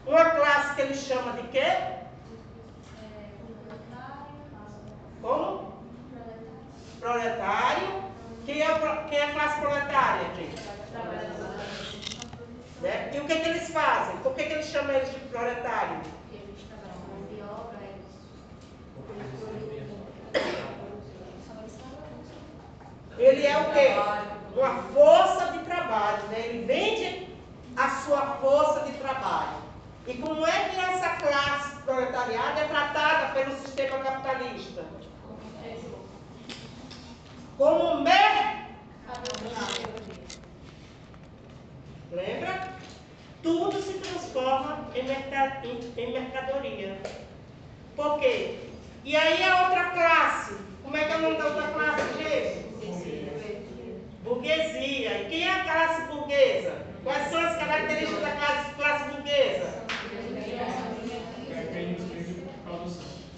Uma classe que ele chama de quê? Como? Proletário. Quem é a classe proletária, gente? Né? E o que eles fazem? Por que eles chamam eles de proletário? Ele é o quê? Uma força de trabalho, né? Ele vende a sua força de trabalho. E como é que essa classe proletariada é tratada pelo sistema capitalista? Como Lembra? Tudo se transforma em mercadoria. Por quê? E aí a outra classe, como é que é o nome da outra classe, gente? Burguesia. E quem é a classe burguesa? Quais são as características da classe burguesa?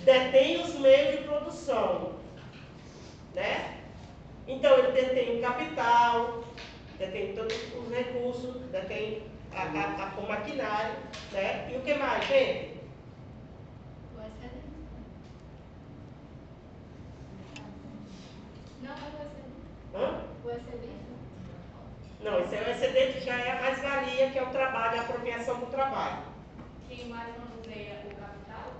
Detém os meios de produção. Né? Então ele detém o capital, detém todos os recursos, detém o maquinário, né? E o que mais, gente? O excedente. Não, é o excedente. Hã? O excedente. Não, esse é o excedente, já é a mais-valia, que é o trabalho, a apropriação do trabalho. Quem mais manuseia o capital?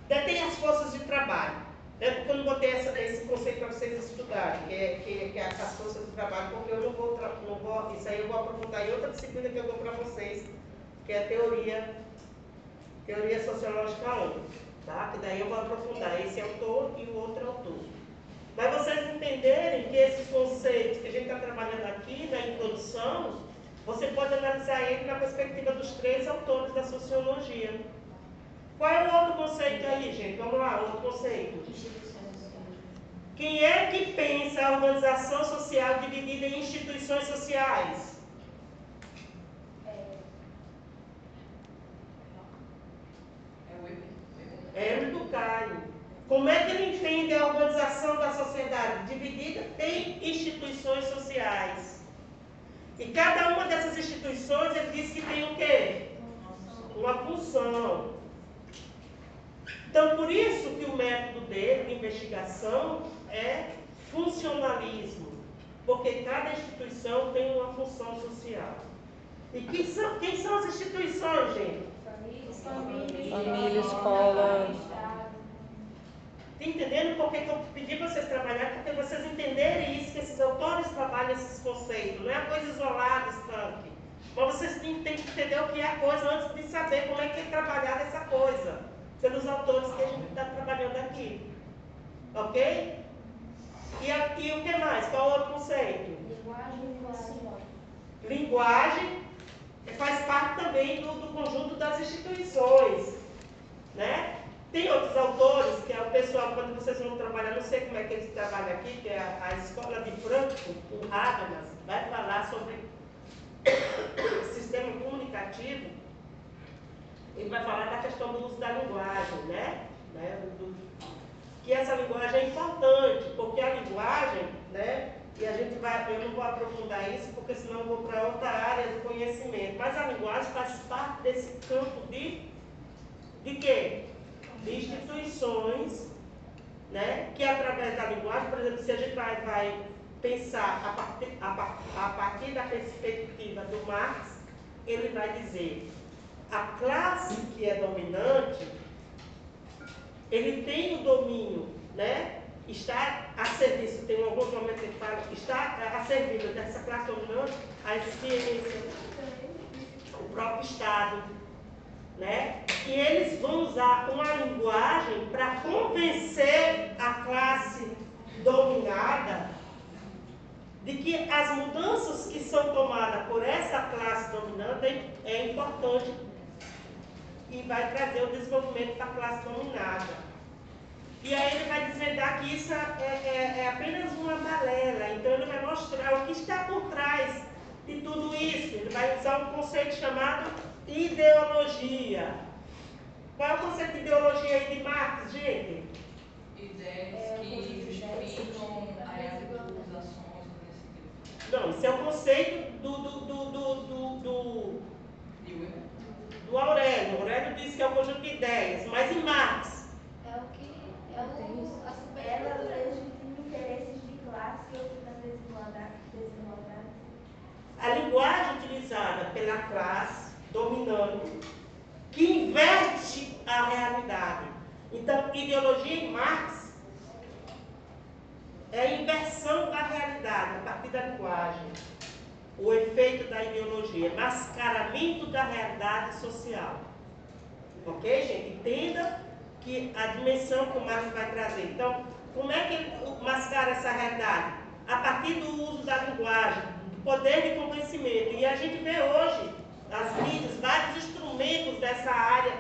Detém as forças de trabalho. É porque eu não botei esse conceito para vocês estudarem, que é as forças de trabalho, porque eu não vou, isso aí eu vou aprofundar em outra disciplina que eu dou para vocês, que é a teoria sociológica 1, tá? Que daí eu vou aprofundar esse autor e o outro autor. Mas vocês entenderem que esses conceitos que a gente está trabalhando aqui na introdução, você pode analisar ele na perspectiva dos 3 autores da sociologia. Qual é o outro conceito aí, gente? Vamos lá, outro conceito. Quem é que pensa a organização social dividida em instituições sociais? Hermes Durkheim. Como é que ele entende a organização da sociedade? Dividida em instituições sociais. E cada uma dessas instituições, ele diz que tem o quê? Uma função. Então, por isso que o método dele de investigação é funcionalismo. Porque cada instituição tem uma função social. E quem são as instituições, gente? Família, escola. Está entendendo por que eu pedi para vocês trabalharem? Porque vocês entenderem isso, que esses autores trabalham esses conceitos. Não é a coisa isolada, estanque. Mas vocês têm que entender o que é a coisa antes de saber como é que é trabalhada essa coisa. Pelos autores que a gente está trabalhando aqui. Ok? E o que mais? Qual outro conceito? Linguagem faz parte também do conjunto das instituições. Né? Tem outros autores, que é o pessoal, quando vocês vão trabalhar, não sei como é que eles trabalham aqui, que é a Escola de Frankfurt, o Habermas, vai falar sobre sistema comunicativo. Ele vai falar da questão do uso da linguagem, né? Que essa linguagem é importante, porque a linguagem, né? E eu não vou aprofundar isso, porque senão eu vou para outra área do conhecimento. Mas a linguagem faz parte desse campo de quê? De instituições, né? Que através da linguagem, por exemplo, se a gente vai pensar a partir da perspectiva do Marx, ele vai dizer a classe que é dominante, ele tem o domínio, né? Está a serviço, tem alguns momentos que ele fala, está a serviço dessa classe dominante a ciência, o próprio Estado, né? E eles vão usar uma linguagem para convencer a classe dominada de que as mudanças que são tomadas por essa classe dominante é importante e vai trazer o desenvolvimento da classe dominada. E aí ele vai desvendar que isso é apenas uma balela. Então ele vai mostrar o que está por trás de tudo isso. Ele vai usar um conceito chamado ideologia. Qual é o conceito de ideologia aí de Marx, gente? Ideias que justificam as ações. Não, isso é o conceito tu disse que é um conjunto de ideias, mas em Marx, É o que é a Ela superestrutura. legitima interesses de classe que ocupa desigualdade. a linguagem utilizada pela classe dominante, que inverte a realidade. Então, ideologia em Marx é a inversão da realidade a partir da linguagem. O efeito da ideologia, mascaramento da realidade social. Ok, gente? Entenda que a dimensão que o Marx vai trazer. Então, como é que ele mascara essa realidade? A partir do uso da linguagem, do poder de convencimento. E a gente vê hoje, as mídias, vários instrumentos dessa área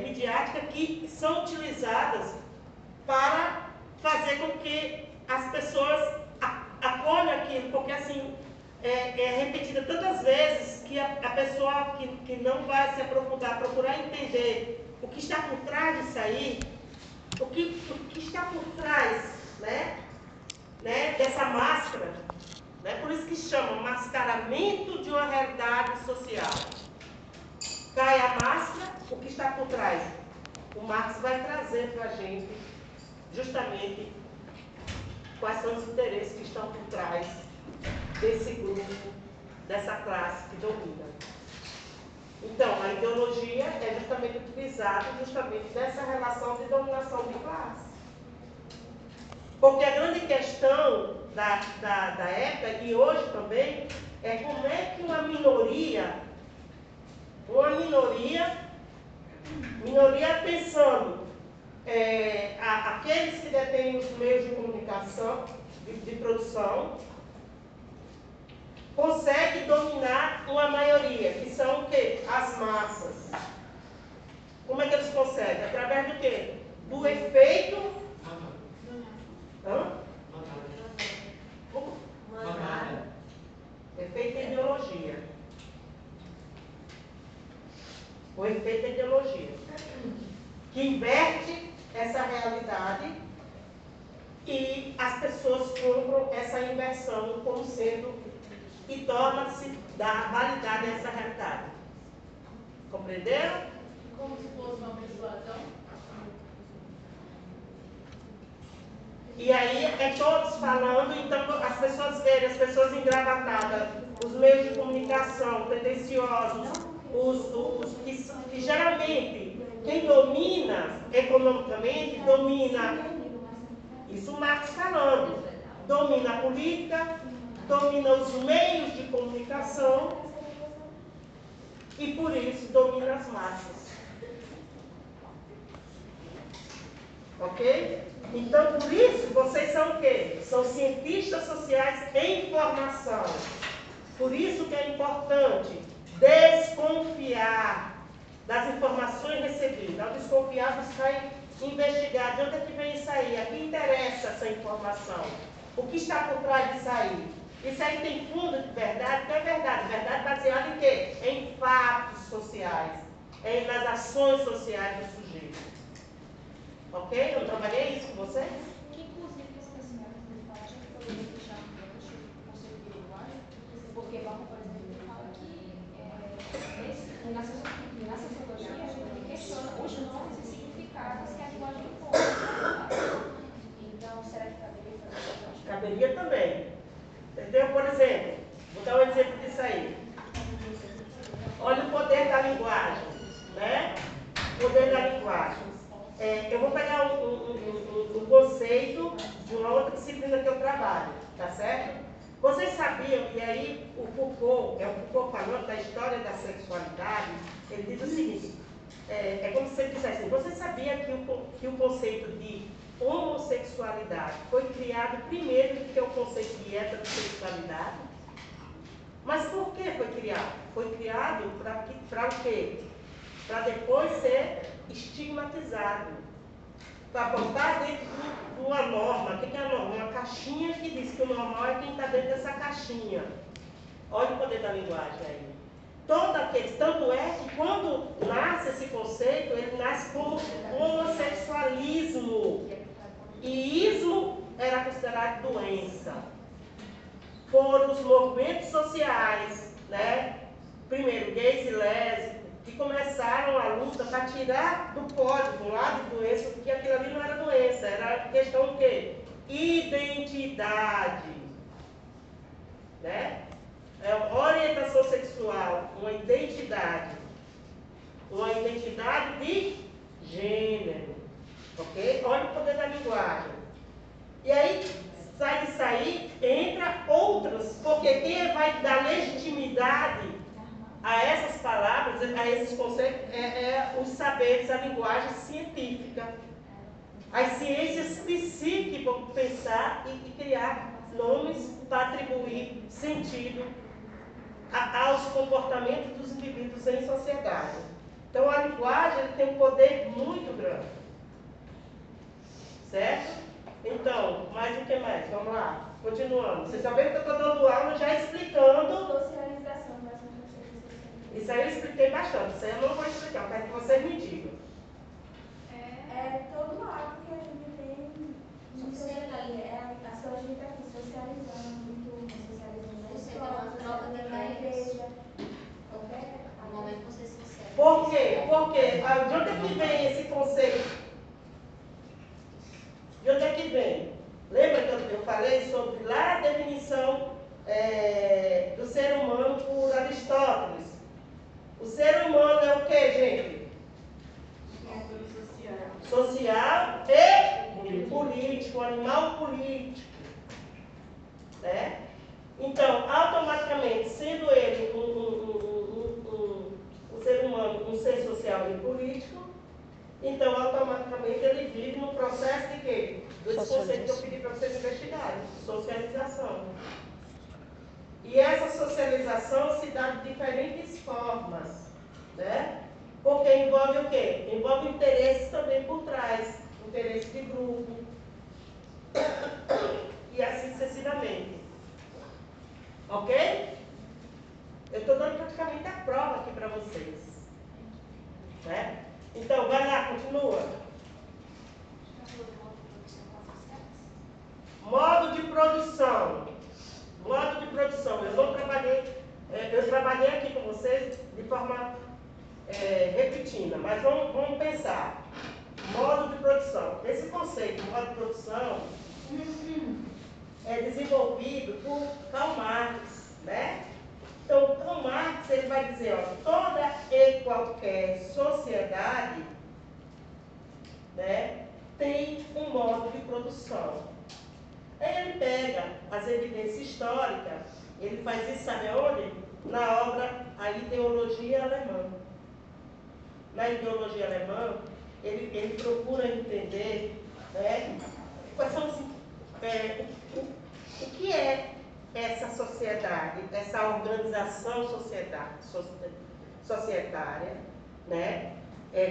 midiática que são utilizadas para fazer com que as pessoas acolham aquilo, porque assim, é repetida tantas vezes que a pessoa que não vai se aprofundar, procurar entender o que está por trás disso aí, o que está por trás, né, dessa máscara, né, por isso que chama mascaramento de uma realidade social. Cai a máscara, o que está por trás? O Marx vai trazer para a gente justamente quais são os interesses que estão por trás desse grupo, dessa classe que domina. Então, a ideologia é justamente utilizada nessa relação de dominação de classe. Porque a grande questão da época, e hoje também, é como é que uma minoria pensando aqueles que detêm os meios de comunicação, de produção, consegue dominar uma maioria, que são o quê? As massas. Como é que eles conseguem? Através do quê? Do efeito... Hã? Manada. Efeito da ideologia. O efeito da ideologia. Que inverte essa realidade e as pessoas compram essa inversão como sendo e torna-se da validade dessa realidade. Compreenderam? Como se fosse uma persuasão. E aí é todos falando, então as pessoas verem, as pessoas engravatadas, os meios de comunicação tendenciosos, os que geralmente quem domina economicamente, domina, isso o Marx falando, domina a política, domina os meios de comunicação e por isso domina as massas. Ok? Então, por isso, vocês são o quê? São cientistas sociais em formação. Por isso que é importante desconfiar das informações recebidas. Ao desconfiar, você vai investigar de onde é que vem isso aí, a quem interessa essa informação, o que está por trás disso aí. Isso aí tem fundo de verdade? Não é verdade. Verdade baseada em quê? Em fatos sociais, nas ações sociais do sujeito. Ok? Eu trabalhei isso com vocês? Que, inclusive, essa senhora que me fala, a gente poderia deixar um gancho do conceito de linguagem, porque Bauman, por exemplo, fala que na sociologia a gente questiona os nomes e significados que a linguagem impõe. Então, será que caberia fazer esse gancho? Caberia também. Entendeu? Por exemplo, vou dar um exemplo disso aí. Olha o poder da linguagem, né? O poder da linguagem. Eu vou pegar um conceito de uma outra disciplina que eu trabalho, tá certo? Vocês sabiam, e aí o Foucault falando da história da sexualidade, ele diz o seguinte, é como se ele dissesse assim, você sabia que o conceito de homossexualidade foi criado primeiro do que o conceito de heterossexualidade? Mas por que foi criado? Foi criado para o quê? Para depois ser estigmatizado. Para botar dentro de uma norma. O que é a norma? Uma caixinha que diz que o normal é quem está dentro dessa caixinha. Olha o poder da linguagem aí. Tanto é que quando nasce esse conceito, ele nasce como homossexualismo. E ismo era considerado doença. Foram os movimentos sociais, né? Primeiro, gays e lésbicos, que começaram a luta para tirar do código lá de doença, porque aquilo ali não era doença, era questão o quê? Identidade. Né? É orientação sexual, uma identidade de gênero, ok? Olha o poder da linguagem. E aí, sai disso aí, entra outras, porque quem vai dar legitimidade a essas palavras, a esses conceitos, é os saberes, a linguagem científica. As ciências psíquicas vão pensar e criar nomes para atribuir sentido aos comportamentos dos indivíduos em sociedade. Então, a linguagem tem um poder muito grande. Certo? Então, mais o que mais? Vamos lá, continuando. Vocês sabem que eu estou dando aula já explicando. Socialização, mas não sei. Isso aí eu expliquei bastante. Isso aí eu não vou explicar, eu quero que vocês me digam. É todo ato que a gente tem no sociedade. A sociologia está aqui socializando, turma, socializando na escola, socializando na igreja. No momento você se sincero. Por quê? Porque de onde é que vem esse conceito? De onde é que vem? Lembra que eu falei sobre lá a definição do ser humano por Aristóteles? O ser humano é o que, gente? Social e político, animal político. Né? Então, automaticamente, sendo ele um ser humano, um ser social e político, então, automaticamente, ele vive no processo de quê? Desse conceito que eu pedi para vocês investigarem, socialização. E essa socialização se dá de diferentes formas, né? Porque envolve o quê? Envolve interesses também por trás, interesse de grupo, e assim sucessivamente. Ok? Eu estou dando praticamente a prova aqui para vocês. Né? Então, vai lá, continua. Modo de produção. Modo de produção. Eu trabalhei aqui com vocês de forma repetida, mas vamos pensar. Modo de produção. Esse conceito de modo de produção é desenvolvido por Karl Marx, né? Então, Karl Marx ele vai dizer, ó, toda e qualquer sociedade, né, tem um modo de produção. Aí ele pega as evidências históricas, ele faz isso, sabe aonde? Na obra A Ideologia Alemã. Na ideologia alemã, ele procura entender, né, quais são o que é essa sociedade, essa organização societária, né,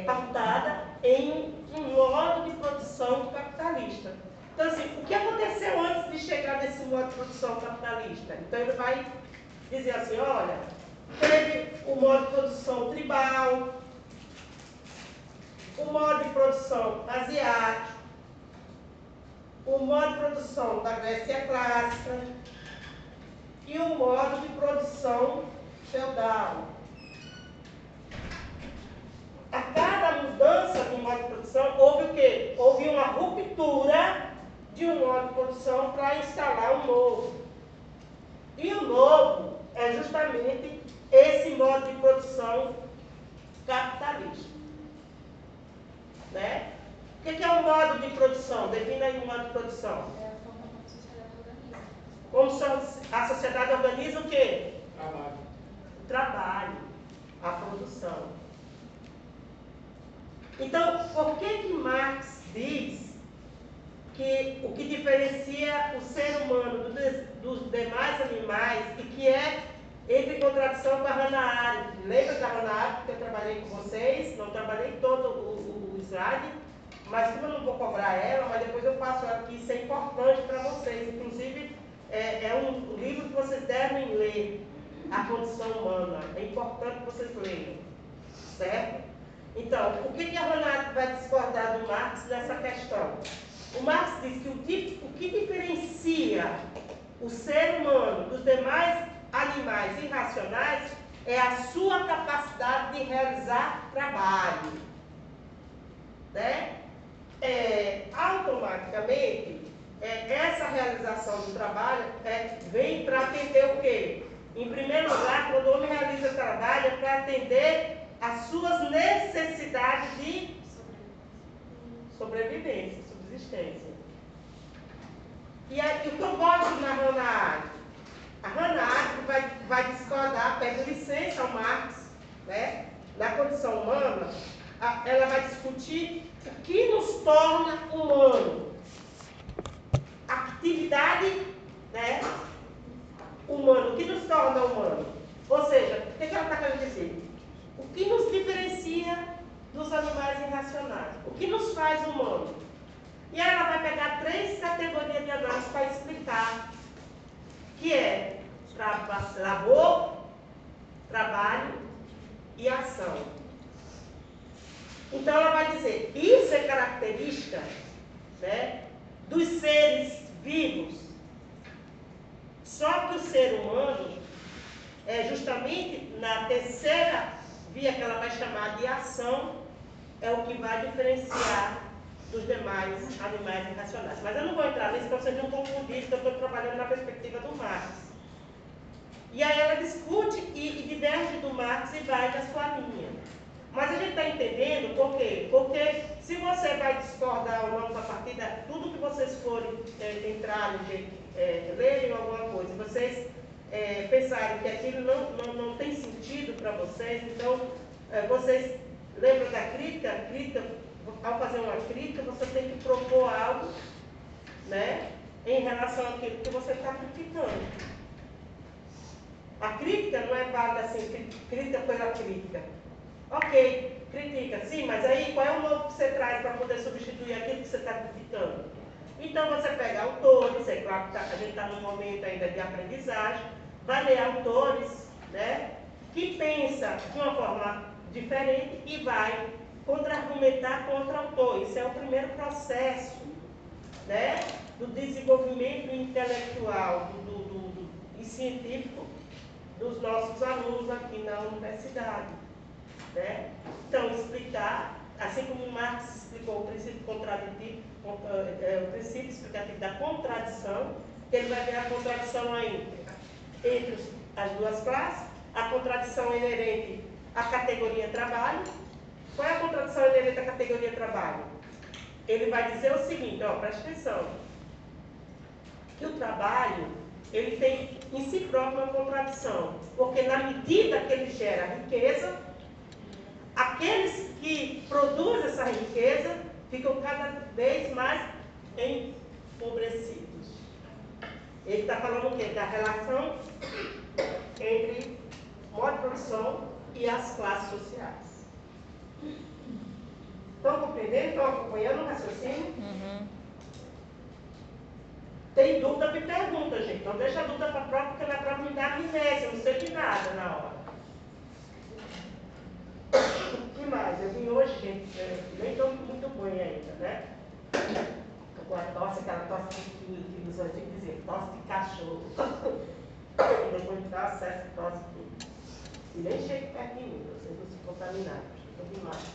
pautada em um modo de produção capitalista. Então, assim, o que aconteceu antes de chegar nesse modo de produção capitalista? Então, ele vai dizer assim, olha, teve o modo de produção tribal, o modo de produção asiático, o modo de produção da Grécia clássica e o modo de produção feudal. A cada mudança do modo de produção, houve o quê? Houve uma ruptura de um modo de produção para instalar um novo. E o novo é justamente esse modo de produção capitalista. Né? O que é um modo de produção? Defina aí o modo de produção. É a forma como a sociedade organiza. Como a sociedade organiza o quê? Trabalho. O trabalho, a produção. Então, por que Marx diz que o que diferencia o ser humano dos demais animais e que é entre contradição com a Hannah Arendt? Lembra da Hannah Arendt que eu trabalhei com vocês? Não trabalhei todo o slide, mas como eu não vou cobrar ela, mas depois eu passo aqui, isso é importante para vocês. Inclusive, é um livro que vocês devem ler, A Condição Humana. É importante que vocês leiam, certo? Então, o que a Hannah Arendt vai discordar do Marx nessa questão? O Marx diz que o que diferencia o ser humano dos demais animais irracionais é a sua capacidade de realizar trabalho. Né? Automaticamente, essa realização do trabalho vem para atender o quê? Em primeiro lugar, quando o homem realiza trabalho, é para atender às suas necessidades de sobrevivência, subsistência. E o que eu gosto na Hannah Arendt? A Hannah Arendt vai discordar, pede licença ao Marx, né? Na condição humana, ela vai discutir o que nos torna humano. Atividade, né? Humano, o que nos torna humano? Ou seja, o que ela está querendo dizer? O que nos diferencia dos animais irracionais? O que nos faz humano? E ela vai pegar 3 categorias de análise para explicar, que é labor, trabalho e ação. Então ela vai dizer, isso é característica, né, dos seres vivos. Só que o ser humano, justamente na terceira via que ela vai chamar de ação, é o que vai diferenciar dos demais animais irracionais. Mas eu não vou entrar nisso para vocês não confundirem, porque eu estou trabalhando na perspectiva do Marx. E aí ela discute e diverge do Marx e vai da sua linha. Mas a gente está entendendo por quê? Porque se você vai discordar ou não a partir de tudo que vocês forem entrarem, lerem alguma coisa, vocês pensarem que aquilo não tem sentido para vocês, então vocês lembram da crítica? A crítica, ao fazer uma crítica, você tem que propor algo, né, em relação àquilo que você está criticando. A crítica não é válida assim, crítica pela crítica. Ok, critica, sim, mas aí qual é o novo que você traz para poder substituir aquilo que você está criticando? Então você pega autores, é claro que a gente está num momento ainda de aprendizagem, vai ler autores, né, que pensam de uma forma diferente e vai contra-argumentar contra o autor. Isso é o primeiro processo, né, do desenvolvimento intelectual e científico dos nossos alunos aqui na universidade. Né? Então, explicar, assim como Marx explicou o princípio contraditivo, o princípio explicativo da contradição, que ele vai ver a contradição aí entre as duas classes, a contradição inerente à categoria trabalho. Qual é a contradição inerente à categoria trabalho? Ele vai dizer o seguinte, ó, presta atenção, que o trabalho, ele tem em si próprio uma contradição, porque na medida que ele gera riqueza, aqueles que produzem essa riqueza ficam cada vez mais empobrecidos. Ele está falando o quê? Da relação entre modo de produção e as classes sociais. Estão compreendendo? Estão acompanhando o raciocínio? Uhum. Tem dúvida, me pergunta, gente. Não deixa a dúvida para a prova, porque na prova me dá amnésia, eu não sei de nada na hora. O que mais? Eu vim hoje, gente, nem estou muito bem ainda, né? Estou com a tosse, aquela tosse que nos antigos diziam, tosse de cachorro. Depois de dar acesso, tosse tudo. E nem chego perto de mim, vocês não se contaminaram, estou demais.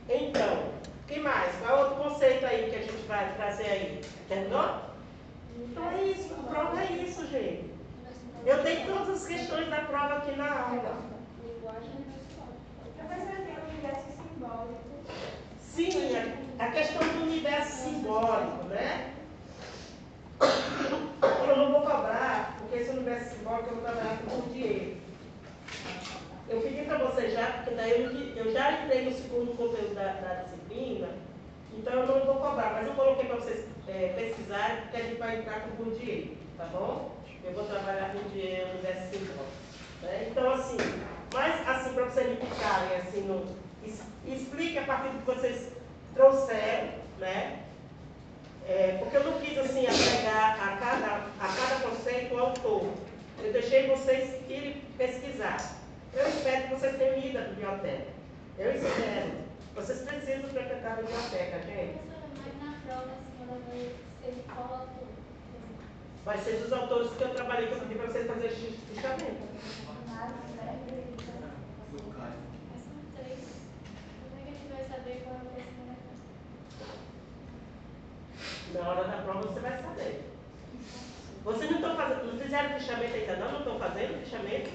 Então, o que mais? Qual é outro conceito aí que a gente vai trazer aí? Terminou? Então é isso, a prova é isso, gente. Eu tenho todas as questões da prova aqui na aula. Professor, tem um universo simbólico. Sim, a questão do universo simbólico, né? Eu não vou cobrar, porque esse universo simbólico eu vou trabalhar com o dinheiro. Eu pedi para vocês já, porque daí eu já entrei no segundo conteúdo da disciplina, então eu não vou cobrar, mas eu coloquei para vocês pesquisarem, porque a gente vai entrar com o Bourdieu, tá bom? Eu vou trabalhar com o Bourdieu no universo simbólico. Né? Então, assim, mas assim, para vocês me ficarem assim, explique a partir do que vocês trouxeram, né? Porque eu não quis assim apegar a cada conceito o autor. Eu deixei vocês irem pesquisar. Eu espero que vocês tenham ido à biblioteca. Eu espero. Vocês precisam frequentar a biblioteca, gente. Mas na prova, a senhora vai ser qual autor? Vai ser dos autores que eu trabalhei, que eu pedi para vocês fazerem fichamento. Marcos, Berta. São 3. Como é que a gente vai saber qual é o próximo letra? Na hora da prova você vai saber. Vocês não estão fazendo, não fizeram fichamento ainda não? Não estão fazendo fichamento?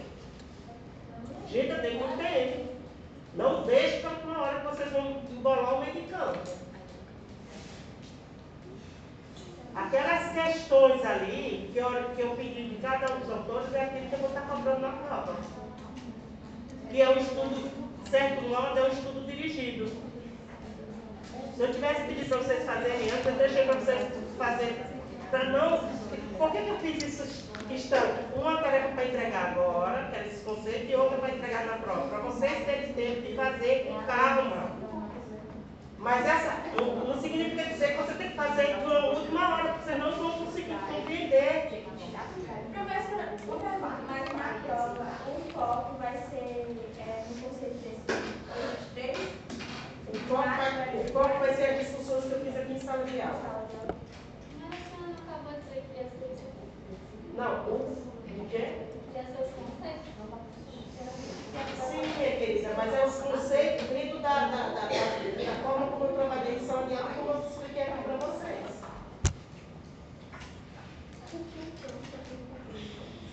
Gente, eu tenho muito tempo. Não deixe para uma hora que vocês vão embolar o meio de campo. Aquelas questões ali, que eu pedi de cada um dos autores, é aquilo que eu vou estar cobrando na prova. Que é um estudo, certo modo, é um estudo dirigido. Se eu tivesse pedido para vocês fazerem antes, eu deixei para vocês fazerem. Para não. Por que eu fiz isso? Uma tarefa para entregar agora, que era esse conceito, e outra para entregar na prova. Para vocês terem tempo de fazer com calma. Mas essa não significa dizer que você tem que fazer na última hora, porque vocês não vão conseguir compreender. Professora, mas na prova, o foco vai ser no conceito desses três? O foco vai ser as discussões que eu fiz aqui em sala de aula. Mas a senhora não acabou de dizer que ia ser isso? Não, o quê? Ia ser os conceitos? Sim, minha querida, mas é os conceitos dentro da forma como eu trabalhei em sala de aula, como eu expliquei aqui para vocês.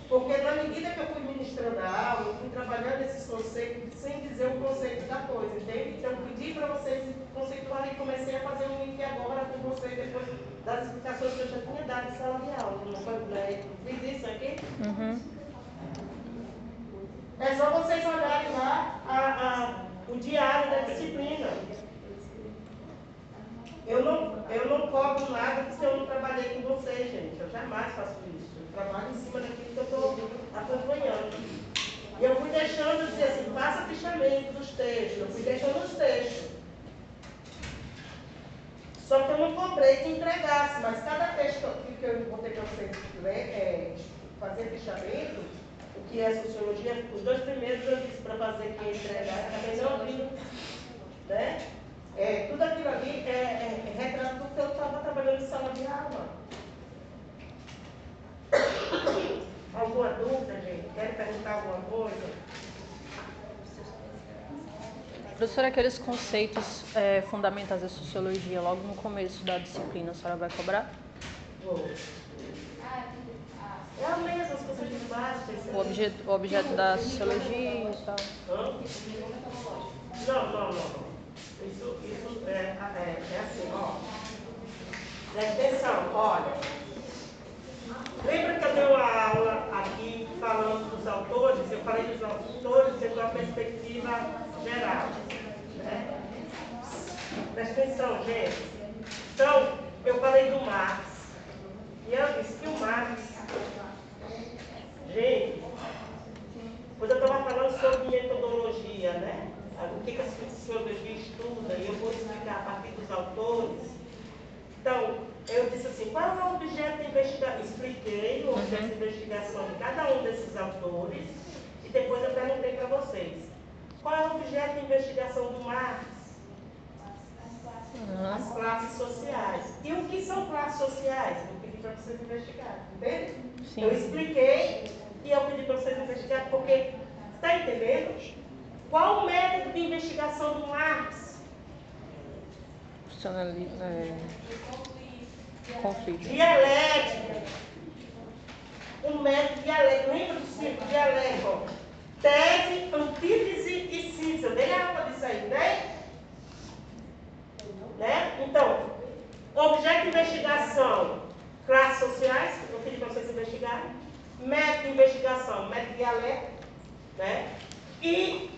Porque na medida que eu fui ministrando a aula, eu fui trabalhando esses conceitos sem dizer o conceito da coisa, entende? Então eu pedi para vocês conceituarem e comecei a fazer um link agora com vocês depois das explicações que eu já tinha dado em sala de aula. Não foi, né? Fiz isso aqui? É só vocês olharem lá o diário da disciplina. Eu não cobro nada porque eu não trabalhei com vocês, gente. Eu jamais faço isso. Eu trabalho em cima daquilo que eu estou acompanhando. E eu fui deixando dizer assim, faça fichamento dos textos. Eu fui deixando os textos. Só que eu não cobrei que entregasse, mas cada texto que eu botei para vocês fazer fichamento, o que é sociologia, os 2 primeiros eu disse para fazer que entregar, também não abrindo, né? Tudo aquilo ali é retrato do que eu estava trabalhando em sala de aula. Alguma dúvida, gente? Querem perguntar alguma coisa? Professora, aqueles conceitos fundamentais da sociologia, logo no começo da disciplina, a senhora vai cobrar? Vou. É a mesma, as coisas básicas. O objeto da sociologia e tal. Não. Isso é assim, ó. Presta atenção, olha. Lembra que eu dei uma aula aqui falando dos autores? Eu falei dos autores dentro da perspectiva geral. Né? Presta atenção, gente. Então, eu falei do Marx. E eu disse que o Marx, gente, quando eu estava falando sobre metodologia, né? O que a sociologia estuda, e eu vou explicar a partir dos autores. Então, eu disse assim, qual é o objeto de investigação? Expliquei o objeto de investigação de cada um desses autores, e depois eu perguntei para vocês, qual é o objeto de investigação do Marx? As classes sociais. E o que são classes sociais? Eu pedi para vocês investigarem, entende? Sim. Eu expliquei e eu pedi para vocês investigarem, porque, está entendendo? Qual o método de investigação do Marx? Conflito. Dialética. O método dialético. Lembra do círculo dialético? Tese, antítese e síntese. Eu dei aula disso aí, né? Então, objeto de investigação, classes sociais, eu pedi para vocês investigarem. Método de investigação, método dialético, né? E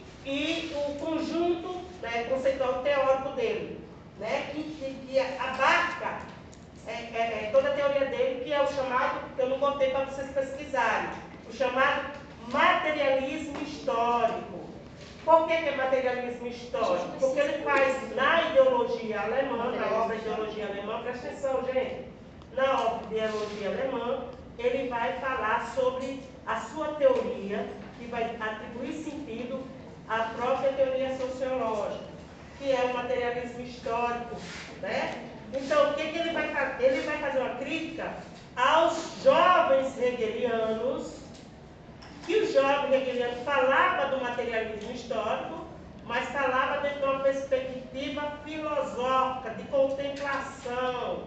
o conjunto, né, conceitual teórico dele, né, que abarca toda a teoria dele, que é o chamado, que eu não botei para vocês pesquisarem, o chamado materialismo histórico. Por que é materialismo histórico? Porque ele faz na ideologia alemã, na obra Ideologia Alemã, presta atenção, gente, na obra de Ideologia Alemã, ele vai falar sobre a sua teoria, que vai atribuir sentido à própria teoria sociológica, que é o materialismo histórico, né? Então, o que ele vai fazer? Ele vai fazer uma crítica aos jovens hegelianos que o jovem hegeliano falava do materialismo histórico, mas falava dentro de uma perspectiva filosófica, de contemplação.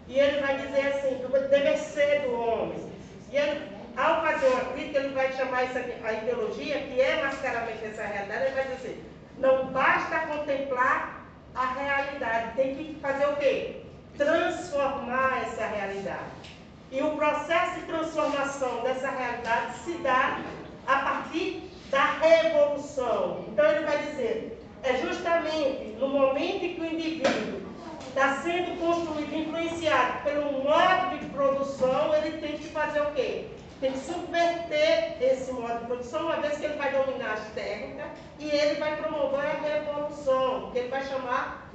E ele vai dizer assim, do dever ser do homem. E ele, ao fazer uma crítica, ele vai chamar isso aqui, a ideologia, que é mascaramento dessa realidade, ele vai dizer assim, não basta contemplar a realidade, tem que fazer o quê? Transformar essa realidade. E o processo de transformação dessa realidade se dá a partir da revolução. Então ele vai dizer, é justamente no momento em que o indivíduo está sendo construído, influenciado pelo modo de produção, ele tem que fazer o quê? Tem que subverter esse modo de produção, uma vez que ele vai dominar as técnicas e ele vai promover a revolução, que ele vai chamar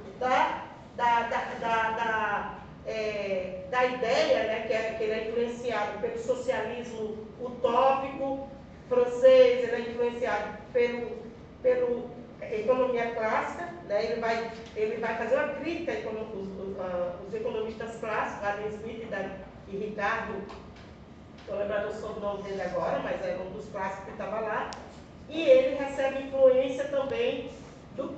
da ideia, né, que ele é influenciado pelo socialismo utópico francês, ele é influenciado pela economia clássica, né, ele vai fazer uma crítica aos economistas clássicos, Adam Smith e Ricardo, estou lembrando o sobrenome dele agora, mas era um dos clássicos que estava lá, e ele recebe influência também do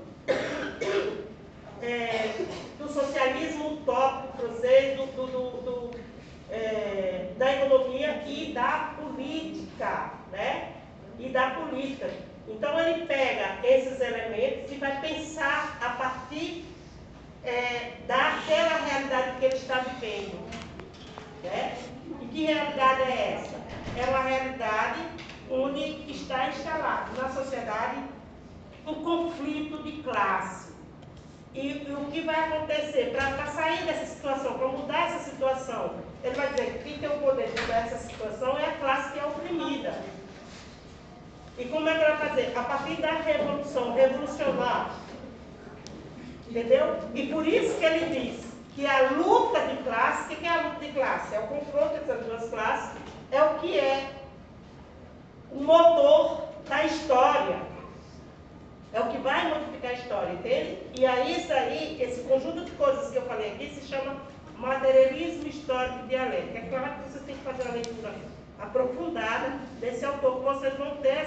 socialismo utópico francês, da economia e da política, né? E da política. Então ele pega esses elementos e vai pensar a partir daquela realidade que ele está vivendo, né? E que realidade é essa? É uma realidade onde está instalado na sociedade um conflito de classe. E o que vai acontecer para sair dessa situação, para mudar essa situação? Ele vai dizer que quem tem o poder de mudar essa situação é a classe que é oprimida. E como é que ele vai fazer? A partir da revolução, revolucionar. Entendeu? E por isso que ele diz que a luta de classe, o que é a luta de classe? É o confronto entre as duas classes, é o que é o motor da história. É o que vai modificar a história, entende? E aí, esse conjunto de coisas que eu falei aqui se chama materialismo histórico dialético. É claro que vocês têm que fazer uma leitura aprofundada desse autor, que vocês vão ter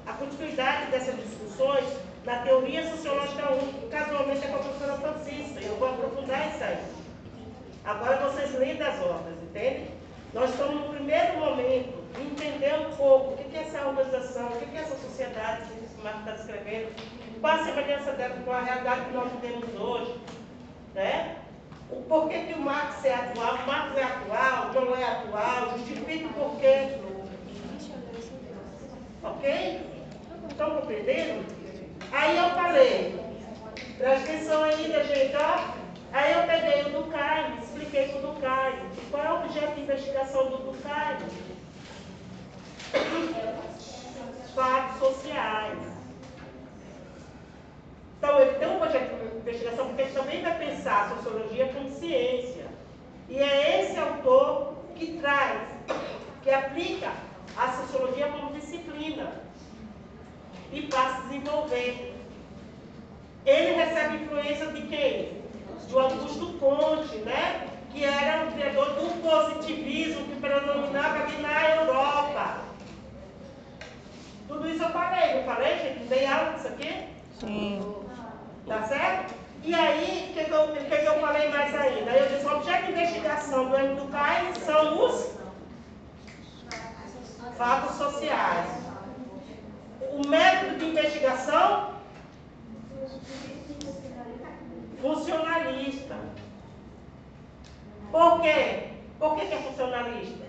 a continuidade dessas discussões na teoria sociológica 1, que casualmente é com a professora Francisca. Eu vou aprofundar isso aí. Agora vocês leem das obras, entende? Nós estamos no primeiro momento de entender um pouco o que é essa organização, o que é essa sociedade que o Marx está descrevendo, qual a semelhança dela com a realidade que nós vivemos hoje, né? O porquê que o Marx é atual, o Marx é atual, não é atual, justifica o porquê. Ok? Estão compreendendo? Aí eu falei, presta atenção ainda, gente, ó. Aí eu peguei o Durkheim, expliquei para o Durkheim. Qual é o objeto de investigação do Durkheim? Fatos sociais. Então, ele tem um projeto de investigação porque ele também vai pensar a sociologia como ciência. E é esse autor que traz, que aplica a sociologia como disciplina e passa a desenvolver. Ele recebe influência de quem? Do Augusto Comte, né? Que era o criador do positivismo que predominava aqui na Europa. Tudo isso eu falei, não falei, gente? Não dei aula disso aqui? Sim. Tá certo? E aí, o que eu falei mais ainda? Eu disse, o objeto de investigação do M. Durkheim são os fatos sociais. O método de investigação funcionalista. Por quê? Por que é funcionalista?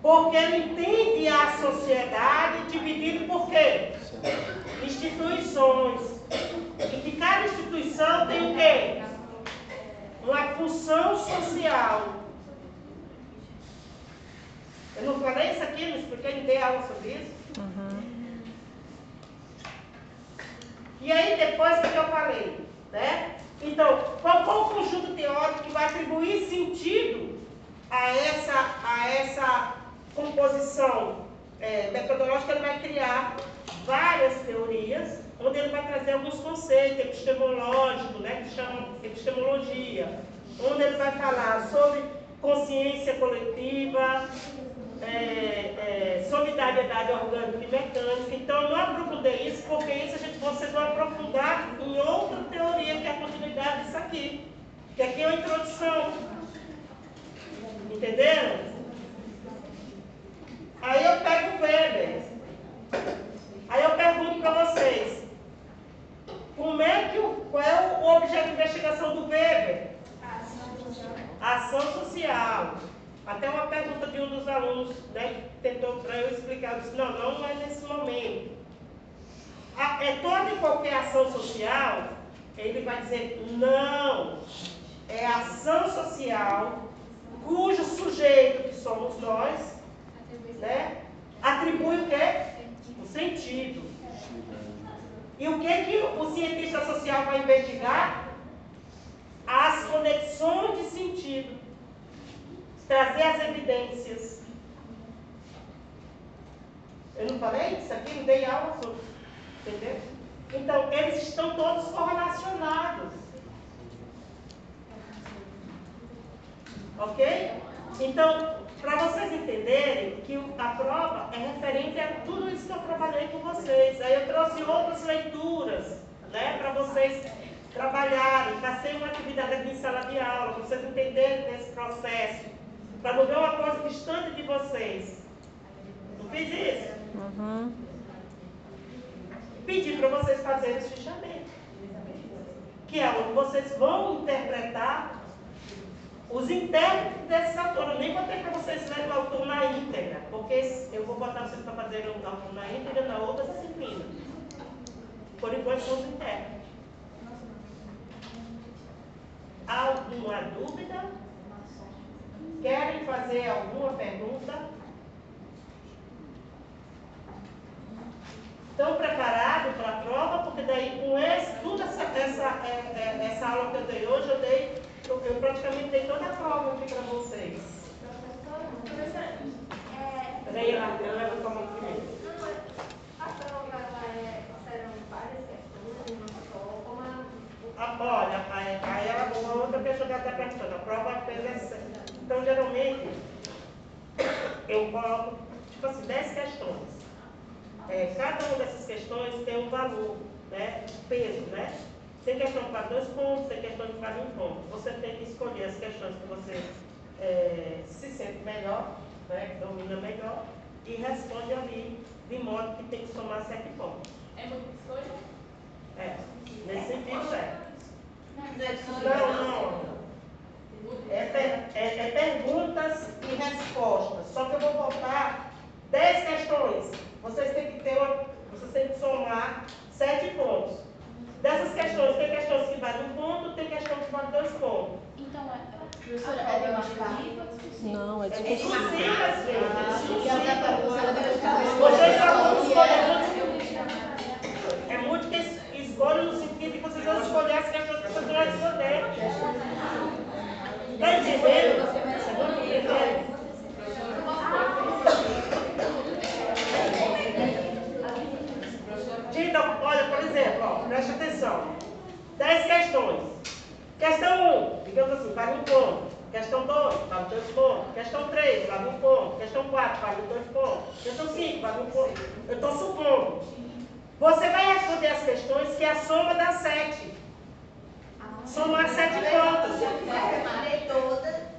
Porque ele entende a sociedade dividida por quê? Instituições. E que cada instituição tem o quê? Uma função social. Eu não falei isso aqui, não expliquei, não dei aula sobre isso. Uhum. E aí depois o que eu falei? Né? Então, qual o conjunto teórico que vai atribuir sentido a essa composição metodológica? Ele vai criar várias teorias, onde ele vai trazer alguns conceitos epistemológicos, né, que chamam epistemologia, onde ele vai falar sobre consciência coletiva, solidariedade orgânica e mecânica. Então, eu não aprofundei isso, porque isso vocês vão aprofundar em outra teoria, que é a continuidade disso aqui. Que aqui é uma introdução. Entenderam? Aí eu pego o Weber. Aí eu pergunto para vocês, qual é o objeto de investigação do Weber? Ação social. Até uma pergunta de um dos alunos, né, que tentou para eu explicar, eu disse, não é nesse momento. Toda e qualquer ação social, ele vai dizer, não, é ação social cujo sujeito, que somos nós, né, atribui o quê? O sentido. E o que o cientista social vai investigar? As conexões de sentido. Trazer as evidências. Eu não falei isso aqui? Não dei aula sobre. Entendeu? Então, eles estão todos correlacionados. Ok? Então, para vocês entenderem que a prova é referente a tudo isso que eu trabalhei com vocês. Aí eu trouxe outras leituras, né, para vocês trabalharem. Passei uma atividade aqui em sala de aula, para vocês entenderem desse processo. Para não ver uma coisa distante de vocês. Não fiz isso? Uhum. Pedi para vocês fazerem esse fichamento. Que é onde vocês vão interpretar os intérpretes desses autores. Eu nem botei para vocês lerem o autor na íntegra, porque eu vou botar vocês para fazer o autor na íntegra na outra disciplina. Por enquanto são os intérpretes. Alguma dúvida? Querem fazer alguma pergunta? Estão preparados para a prova? Porque daí com toda essa aula que eu dei hoje, eu praticamente dei toda a prova aqui para vocês. Peraí, ela leva sua mão primeiro. A prova serão várias questões, não só como Olha, aí uma outra pessoa já está perguntando, a prova apenas. Então, geralmente, eu coloco, tipo assim, 10 questões. Cada uma dessas questões tem um valor, né? Peso, né? Tem questão que vale 2 pontos, tem questão que vale 1 ponto. Você tem que escolher as questões que você se sente melhor, né? Que domina melhor, e responde ali, de modo que tem que somar 7 pontos. É muito escolha? Nesse sentido Não. É perguntas e respostas. Só que eu vou botar 10 questões. Vocês têm que somar 7 pontos. Dessas questões, tem questões que valem 1 ponto, tem questões que valem 2 pontos. Então, professora, é demonstrativo? Não, é É discussível. discussível, às vezes. Vocês só vão escolher. É muito que escolhe no sentido de que vocês vão escolher as questões que vocês vão responder. Está entendendo? Vocês vão entender? Então, olha, por exemplo, preste atenção. 10 questões. Questão 1, digamos assim, vale 1 ponto. Questão 2, vale 2 pontos. Questão 3, vale 1 ponto. Questão 4, vale 2 pontos. Questão 5, vale 1 ponto. Eu estou supondo. Você vai responder as questões que a soma dá 7. Somar 7 pontos.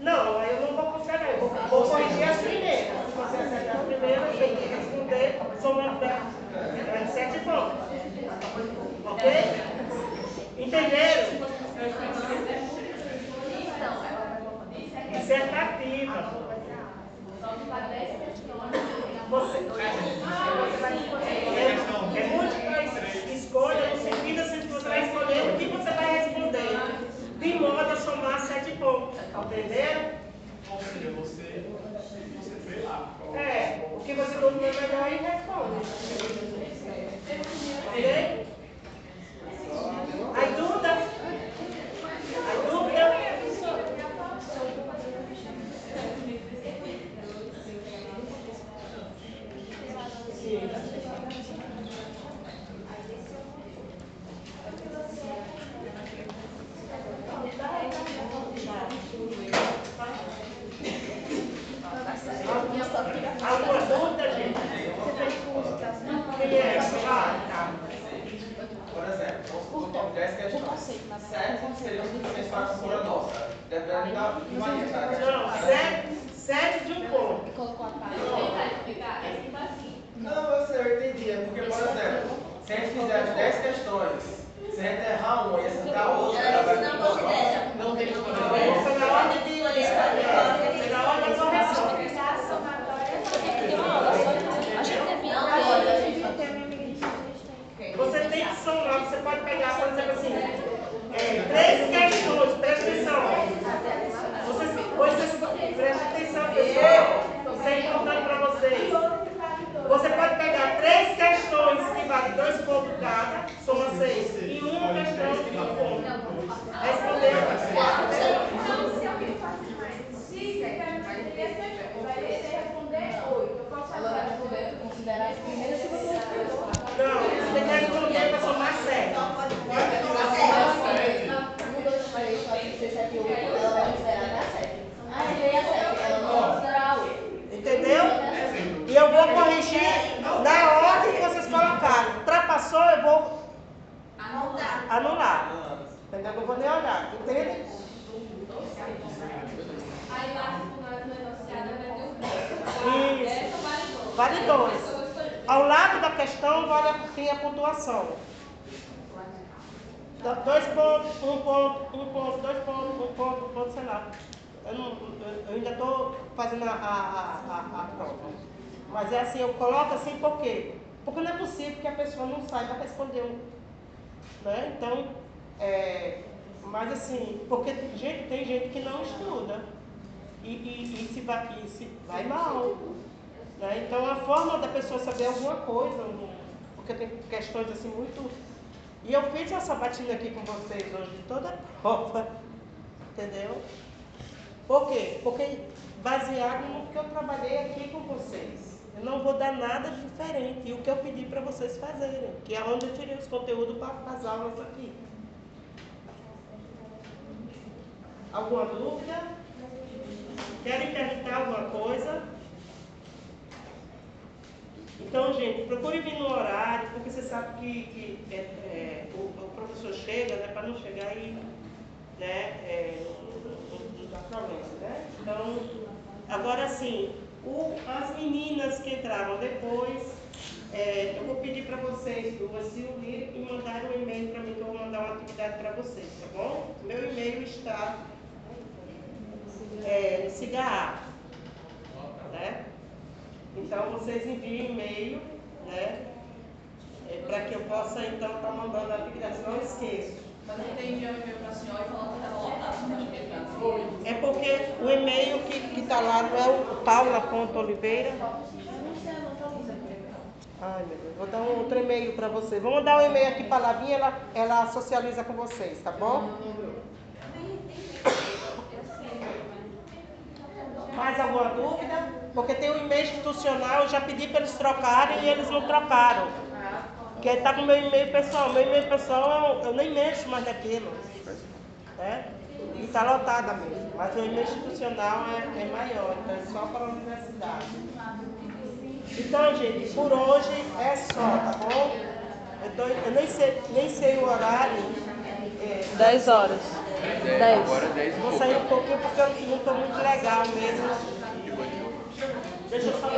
Não, aí eu não vou considerar. Eu vou corrigir as primeiras. Se você acertar as primeiras, eu tenho que responder somando 7 pontos. Ok? Entenderam? Dissertativa. É múltipla escolha no sentido assim que você vai escolher o que você vai responder. De modo a somar 7 pontos. Entenderam? Ou seja, você vê lá. O que você domina melhor e responde. Ok? Aí dúvida? Aí dúvida? Alguma dúvida, gente? Quem é? Tá. Por exemplo, vamos 10 questões. 7 seriam suficientes para a cultura nossa. Dependendo da variedade. Não, 7 de um ponto. Colocou a parte. Não, eu entendi. É porque, por exemplo, se a gente fizer as 10 questões, se a gente errar uma e acertar a outra, ela vai ficar Não tem problema. Foi na ordem de foi na ordem da correção. A gente devia Você tem que somar, você pode pegar, por exemplo assim, 3 questões, presta atenção. Vocês prestem atenção, pessoal. Isso é importante para vocês. Você pode pegar 3 questões que valem 2 pontos cada, soma 6. E uma questão de 1 ponto. Respondeu? Então, se alguém faz mais 5, vai responder 8. Eu posso Ela vai responder, considerar as primeiras e Não, você tem que responder para somar 7. 1, 2, 3, 4, 5, 6, 7, 8. Ela vai considerar até a 7. Ah, errei a 7. Ela não vai considerar a 8. Entendeu? E eu vou corrigir na ordem que vocês colocaram. Ultrapassou, eu vou anular. Entendeu? Eu não vou nem olhar. Entende? Aí lá no negociado vai ter Isso. essa vale 2. Vale 2. Ao lado da questão tem a pontuação. 2 pontos, 1 ponto, 1 ponto, 2 pontos, 1 ponto, 1 ponto, sei lá. Eu ainda estou fazendo a prova. Mas é assim, eu coloco assim por quê? Porque não é possível que a pessoa não saiba responder. Né? Então, mas assim, porque tem gente que não estuda e se vai mal. Né? Então, a forma da pessoa saber alguma coisa, porque tem questões assim muito... E eu fiz essa batida aqui com vocês hoje, toda a prova, entendeu? Por quê? Porque baseado no que eu trabalhei aqui com vocês. Eu não vou dar nada diferente. E o que eu pedi para vocês fazerem, que é onde eu tirei os conteúdos para as aulas aqui. Alguma dúvida? Querem perguntar alguma coisa? Então, gente, procure vir no horário, porque você sabe que o professor chega, né, para não chegar e não dá problema, né? Então, agora sim, as meninas que entraram depois, eu vou pedir para vocês duas se unirem e mandarem um e-mail para mim, que eu vou mandar uma atividade para vocês, tá bom? Meu e-mail está no CIGA, né? Então, vocês enviem e-mail, né? Para que eu possa, então, estar mandando a atividade, não esqueço. Mas ele tem enviar um e-mail para a senhora e falar que estava lotado. É porque o e-mail que está lá não é o paula.oliveira. Ai, meu Deus, vou dar um outro e-mail para você. Vou mandar um e-mail aqui para a Lavinha, ela socializa com vocês, tá bom? Mais alguma dúvida? Porque tem um e-mail institucional, eu já pedi para eles trocarem e eles não trocaram. Porque está com o meu e-mail pessoal. Meu e-mail pessoal eu nem mexo mais naquilo. Né? E está lotada mesmo. Mas o e-mail institucional é maior, então é só para a universidade. Então, gente, por hoje é só, tá bom? Eu nem sei o horário. 10 horas. 10. Agora 10 e Vou pouco. sair um pouquinho porque eu não estou muito legal mesmo. Deixa eu só